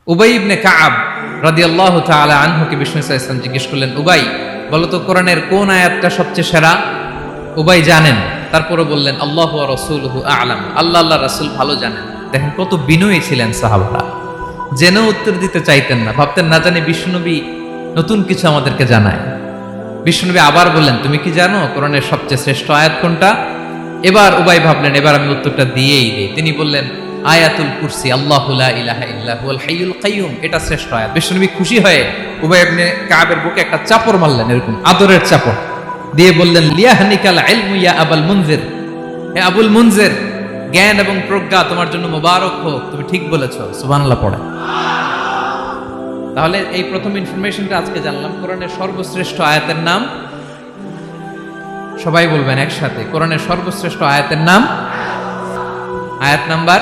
উবাই ইবনে কাআব রাদিয়াল্লাহু তাআলা আনহুকে বিষ্ণু সাল্লাল্লাহু আলাইহি ওয়াসাল্লাম জিজ্ঞেস করলেন, উবাই বলো তো কোরআনের কোন আয়াতটা সবচেয়ে সেরা? উবাই জানেন, তারপরে বললেন আল্লাহু ওয়া রাসূলুহু আ'লাম, আল্লাহ রাসূল ভালো জানেন। দেখেন কত বিনয়ী ছিলেন সাহাবারা, জেনেও উত্তর দিতে চাইতেন না, ভাবতেন না জানি বিষ্ণুনবী নতুন কিছু আমাদেরকে জানায়। বিষ্ণুনবী আবার বললেন, তুমি কি জানো কোরআনের সবচেয়ে শ্রেষ্ঠ আয়াত কোনটা? এবার উবাই ভাবলেন এবার আমি উত্তরটা দিয়েই দিই। তিনি বললেন আয়াতুল কুরসি, আল্লাহু লা ইলাহা ইল্লা হুয়াল হাইয়ুল কাইয়ুম, এটা শ্রেষ্ঠ আয়াত। বিষ্ণুনবী খুশি হয়ে উবাই ইবনে কাবের বুকে একটা চাপড় মারলেন, এরকম আদরের চাপড় দিয়ে বললেন লিয়াহনিকাল ইলমু ইয়া আবুল মুনজির, হে আবুল মুনজির, জ্ঞান এবং প্রজ্ঞা তোমার জন্য মোবারক হোক, তুমি ঠিক বলেছো। সুবহানাল্লাহ পড়ে। তাহলে এই প্রথম ইনফরমেশনটা আজকে জানলাম, কোরআনের সর্বশ্রেষ্ঠ আয়াতের নাম, সবাই বলবেন একসাথে, কোরআনের সর্বশ্রেষ্ঠ আয়াতের নাম, আয়াত নাম্বার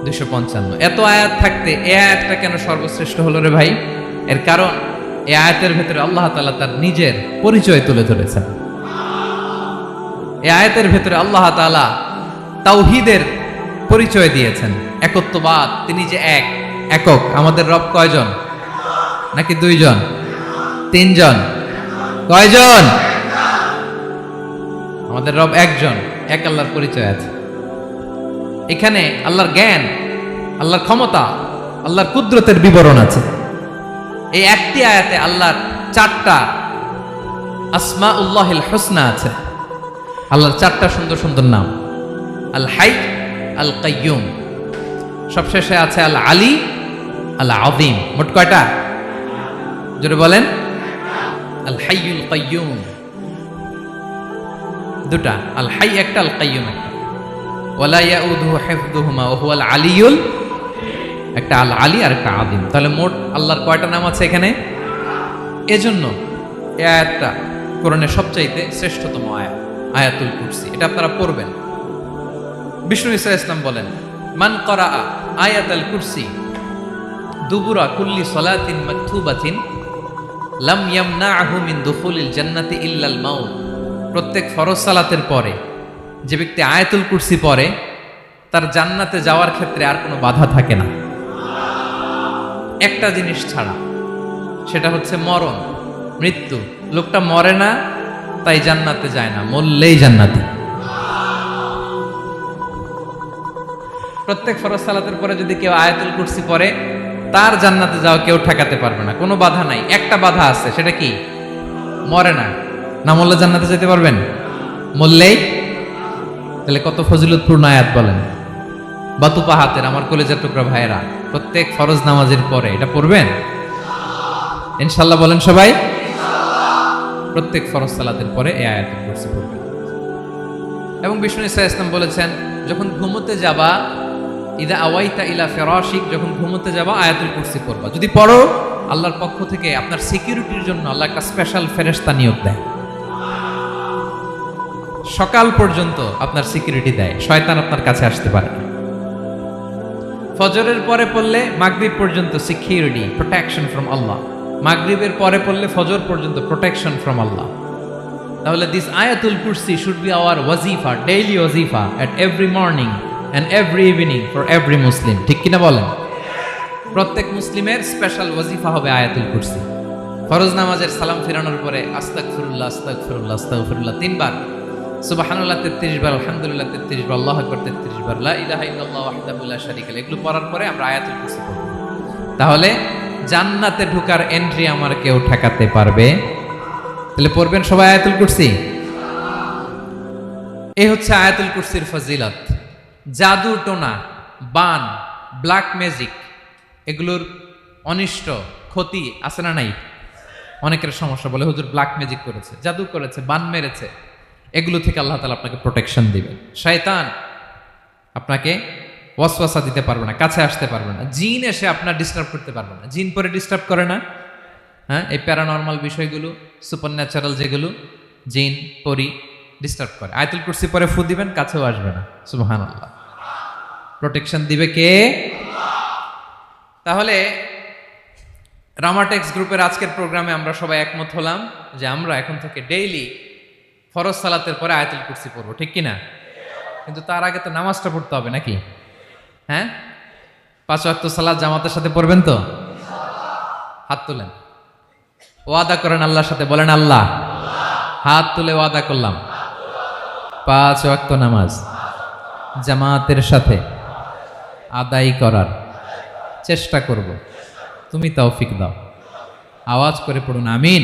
255। এত আয়াত থাকতে এই আয়াতটা কেন সর্বশ্রেষ্ঠ হলো রে ভাই? এর কারণ এই আয়াতের ভেতরে আল্লাহ তাআলা তার নিজের পরিচয় তুলে ধরেছেন। এই আয়াতের ভেতরে আল্লাহ তাআলা তাওহীদের পরিচয় দিয়েছেন, একত্ববাদ, তিনি যে একক। আমাদের রব কয়জন? নাকি দুইজন, তিনজন, কয়জন? আমাদের রব একজন, এক আল্লাহর পরিচয় আছে। এখানে আল্লাহর জ্ঞান, আল্লাহর ক্ষমতা, আল্লাহর কুদরতের বিবরণ আছে। এই একটি আয়াতে আল্লাহর 4টা আসমাউল্লাহিল হুসনা আছে, আল্লাহর 4টা সুন্দর সুন্দর নাম, আল হাই, আল কাইয়ুম, সবশেষে আছে আল আলী, আল আযীম। মোট কয়টা? জোরে বলেন। আল হাইয়ুল কাইয়ুম দুটা, আল হাই একটা, আল কাইয়ুম একটা। ওয়ালা ইয়াউদুহু হিফযুহুমা ওয়া হুয়াল আলিয়ুল, একটা আল আলী আর একটা আযীম। তাহলে মোট আল্লাহর কয়টা নাম আছে এখানে? এজন্য এই আয়াতটা কোরআনের সবচাইতে শ্রেষ্ঠতম আয়াত, আয়াতুল কুরসি। এটা আপনারা পড়বেন। বিষ্ণু ঈসা ইসলাম বলেন, মান ক্বারাআ আয়াতাল কুরসি দুবুরা কুল্লি সালাতিন মাকতুবাতিন লাম ইয়ামনাহু মিন দুখুলিল জান্নাতি ইল্লাল মাউত। প্রত্যেক ফরজ সালাতের পরে যে ব্যক্তি আয়াতুল কুরসি পড়ে তার জান্নাতে যাওয়ার ক্ষেত্রে আর কোনো বাধা থাকে না, একটা জিনিস ছাড়া, সেটা হচ্ছে মরণ, মৃত্যু। লোকটা মরে না তাই জান্নাতে যায় না, মরলেই জান্নাতি। প্রত্যেক ফরজ সালাতের পরে যদি কেউ আয়াতুল কুরসি পড়ে তার জান্নাতে যাওয়া কেউ ঠেকাতে পারবে না, কোনো বাধা নাই। একটা বাধা আছে, সেটা কি? মরে না, না মরলে জান্নাতে যেতে পারবেন? মরলেই। তাহলে কত ফজিলতপূর্ণ আয়াত বলেন। বাতুপা হাতের আমার কলেজের টুকরা ভাইয়েরা, প্রত্যেক ফরজ নামাজের পরে এটা পড়বেন ইনশাআল্লাহ। বলেন সবাই, প্রত্যেক ফরজ সালাতের পরে এই আয়াতুল কুরসি পড়বেন। এবং বিষ্ণু ঈসা ইসলাম বলেছেন, যখন ঘুমোতে যাবা, ইদা আওয়াইতা ইলা ফিরাশিক, যখন ঘুমোতে যাবা আয়াতুল কুরসি পড়বা। যদি পড়ো, আল্লাহর পক্ষ থেকে আপনার সিকিউরিটির জন্য আল্লাহ একটা স্পেশাল ফেরেশতা নিয়োগ দেয়, সকাল পর্যন্ত আপনার সিকিউরিটি দেয়, শয়তান আপনার কাছে আসতে পারে না। ফজরের পরে পড়লে মাগরিব পর্যন্ত সিকিউরিটি, প্রোটেকশন ফ্রম আল্লাহ। মাগরিবের পরে পড়লে ফজর পর্যন্ত প্রোটেকশন ফ্রম আল্লাহ। তাহলে this Ayatul Kursi should be our ওয়াজিফা, ডেইলি ওয়াজিফা at every morning and every evening for every Muslim. ঠিক কিনা বলেন? প্রত্যেক মুসলিমের স্পেশাল ওয়াজিফা হবে আয়াতুল কুরসি। ফরজ নামাজের সালাম ফিরানোর পরে আস্তাগফিরুল্লাহ আস্তাগফিরুল্লাহ আস্তাগফিরুল্লাহ 3 বার, সুবহানাল্লাহ 33 বার, আলহামদুলিল্লাহ 33 বার, আল্লাহু আকবার 33 বার, লা ইলাহা ইল্লাল্লাহু ওয়াহদাহু লা শারীকা লাহু, এগুলো পড়ার পরে আমরা আয়াতুল কুরসি পড়ব। তাহলে জান্নাতে ঢোকার এন্ট্রি আমার কেউ ঠেকাতে পারবে? তাহলে পড়বেন সবাই আয়াতুল কুরসি। এই হচ্ছে আয়াতুল কুরসির ফজিলত। জাদু টোনা, বান, ব্ল্যাক ম্যাজিক, এগুলোর অনিষ্ট ক্ষতি আছে না নাই? অনেকের সমস্যা, বলে হুজুর ব্ল্যাক ম্যাজিক করেছে, জাদু করেছে, বান মেরেছে, এগুলো থেকে আল্লাহ তাআলা আপনাকে প্রোটেকশন দিবেন। শয়তান আপনাকে ওয়াসওয়াসা দিতে পারবে না, কাছে আসতে পারবে না। জিন এসে আপনার ডিস্টার্ব করতে পারবে না। জিন পরে ডিস্টার্ব করে না? হ্যাঁ, এই প্যারানর্মাল বিষয়গুলো, সুপার ন্যাচারাল যেগুলো, জিন পরি ডিস্টার্ব করে। আয়াতুল কুরসি পরে ফু দিবেন, কাছেও আসবে না। সুবহানাল্লাহ। প্রোটেকশন দিবে কে? তাহলে রামাটেক্স গ্রুপের আজকের প্রোগ্রামে আমরা সবাই একমত হলাম যে আমরা এখন থেকে ডেইলি ফরজ সালাতের পরে আয়াতুল কুরসি পড়বো, ঠিক কিনা? কিন্তু তার আগে তো নামাজটা পড়তে হবে নাকি? হ্যাঁ, 5 ওয়াক্ত সালাত জামাতের সাথে পড়বেন তো? হাত তুলেন, ওয়াদা করেন আল্লাহর সাথে, বলেন আল্লাহ, হাত তুলে ওয়াদা করলাম 5 ওয়াক্ত নামাজ জামাতের সাথে আদায় করার চেষ্টা করব, তুমি তৌফিক দাও। আওয়াজ করে পড়ুন আমিন।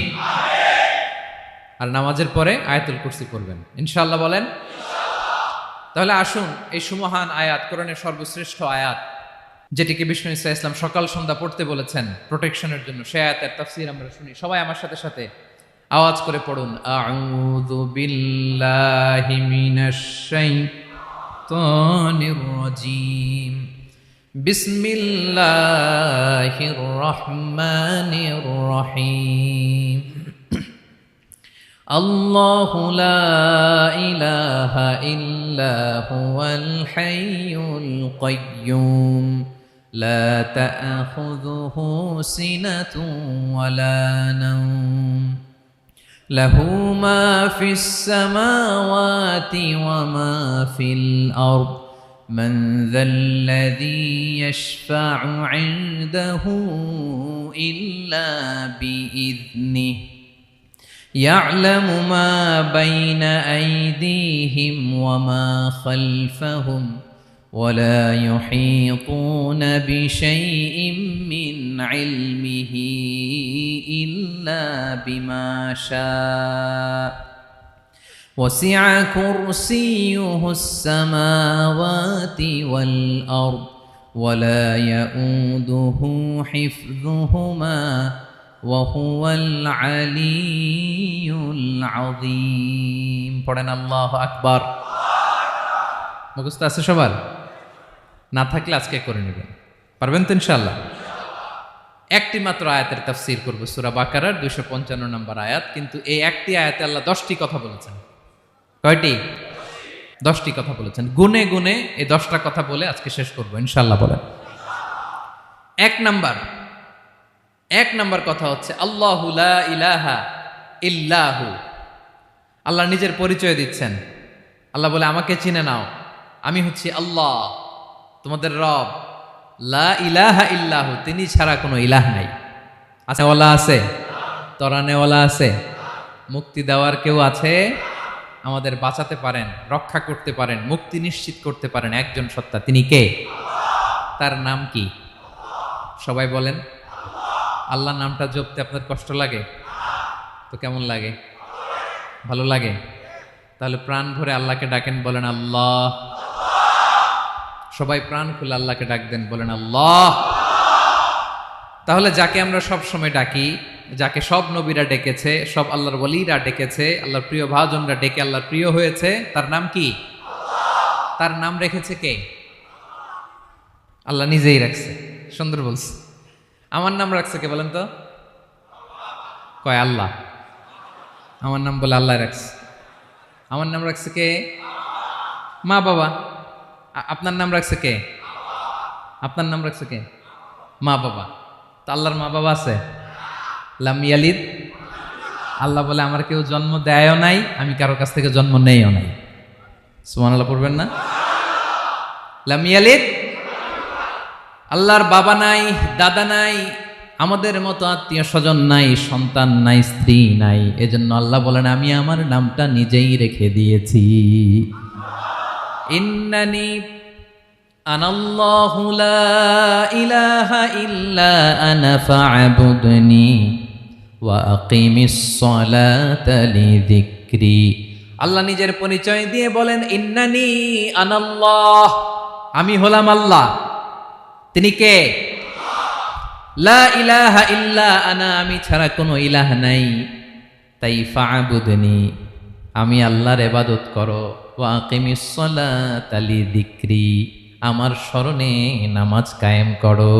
আর নামাজের পরে আয়াতুল কুরসি পড়বেন ইনশাআল্লাহ, বলেন। তাহলে আসুন এই সুমহান আয়াত, কোরআনের সর্বশ্রেষ্ঠ আয়াত, যেটিকে বিষ্ণু ইসা ইসলাম সকাল সন্ধ্যা পড়তে বলেছেন প্রোটেকশনের জন্য, সে আয়াতের তাফসীর আমরা শুনি। সবাই আমার সাথে সাথে আওয়াজ করে পড়ুন, আউযু বিল্লাহি মিনাশ শাইতানির রাজীম, বিসমিল্লাহির রহমানির রহিম। আল্লাহু লা ইলাহা ইল্লা হুয়াল হাইয়ুল কাইয়্যুম লা তা'খুযুহু সিনাতুন ওয়ালা নাওম লাহু মা ফিস সামাওয়াতি ওয়া মা ফিল আরদ মান যাল্লাযী ইয়াশফা'ু 'ইনদাহু ইল্লা বিইذনিহি يعلم ما بين أيديهم وما خلفهم ولا يحيطون بشيء من علمه إلا بما شاء وسع كرسيه السماوات والأرض ولا يؤوده حفظهما وهو العلي العظيم। পড়েন আল্লাহু আকবার। মুখস্থ আছে সবার? না থাকলে আজকে করে নেবেন, পারবেন তো ইনশাআল্লাহ। একটি মাত্র আয়াতের তাফসীর করব, সূরা বাকারার 255 নম্বর আয়াত। কিন্তু এই একটি আয়াতে আল্লাহ 10টি কথা বলেছেন। কয়টি? 10টি কথা বলেছেন। গুনে গুনে এই 10টা কথা বলে আজকে শেষ করব ইনশাআল্লাহ। বলেন। এক নাম্বার কথা হচ্ছে আল্লাহু লা ইলাহা ইল্লাহু। আল্লাহ নিজের পরিচয় দিচ্ছেন। আল্লাহ বলে, আমাকে চিনে নাও, আমি হচ্ছি আল্লাহ তোমাদের রব। লা ইলাহা ইল্লাহু, তিনি ছাড়া কোনো ইলাহ নাই। আছে ওয়ালা আছে, তরানেওয়ালা আছে, মুক্তি দেওয়ার কেউ আছে, আমাদের বাঁচাতে পারেন, রক্ষা করতে পারেন, মুক্তি নিশ্চিত করতে পারেন একজন সত্তা। তিনি কে? তার নাম কি? সবাই বলেন। আল্লাহ নামটা জপতে আপনার কষ্ট লাগে তো কেমন লাগে? ভালো লাগে? তাহলে প্রাণ ভরে আল্লাহকে ডাকেন, বলেন আল্লাহ। সবাই প্রাণ খুলে আল্লাহকে ডাক দেন, বলেন আল্লাহ। তাহলে যাকে আমরা সব সময় ডাকি, যাকে সব নবীরা ডেকেছে, সব আল্লাহর ওলিরা ডেকেছে, আল্লাহর প্রিয় ভাজনরা ডেকে আল্লাহর প্রিয় হয়েছে, তার নাম কি? তার নাম রেখেছে কে? আল্লাহ নিজেই রাখছে। সুন্দর বলছে। আমার নাম রাখছে কে বলেন তো? কয় আল্লাহ। আমার নাম বলে আল্লাহ রাখছে। আমার নাম রাখছে কে? মা বাবা। আপনার নাম রাখছে কে? আপনার নাম রাখছে কে? মা বাবা। তো আল্লাহর মা বাবা আছে? লাম ইয়ালিদ। আল্লাহ বলে, আমার কেউ জন্ম দেয়ও নাই, আমি কারো কাছ থেকে জন্ম নেইও নাই। সুবহানাল্লাহ পড়বেন না? লাম ইয়ালিদ। আল্লাহর বাবা নাই, দাদা নাই, আমাদের মতো আত্মীয় স্বজন নাই, সন্তান নাই, স্ত্রী নাই। এজন্য আল্লাহ বলেন, আমি আমার নামটা নিজেই রেখে দিয়েছি। ইন্নানি আনাল্লাহু লা ইলাহা ইল্লা আনা ফা'বুদনি ওয়া আকিমিস সালাতা লিযিকরি। আল্লাহ নিজের পরিচয় দিয়ে বলেন, ইন্নানি আনাল্লাহ, আমি হলাম আল্লাহ। তিনি কে? লা ইলাহা ইল্লা আনা, আমি ছাড়া কোনো ইলাহ নাই। তাই ফা'বুদনি, আমি আল্লাহর ইবাদত করো। ওয়া আকিমিস সালাতা লিযিকরি, আমার স্মরণে নামাজ কায়েম করো।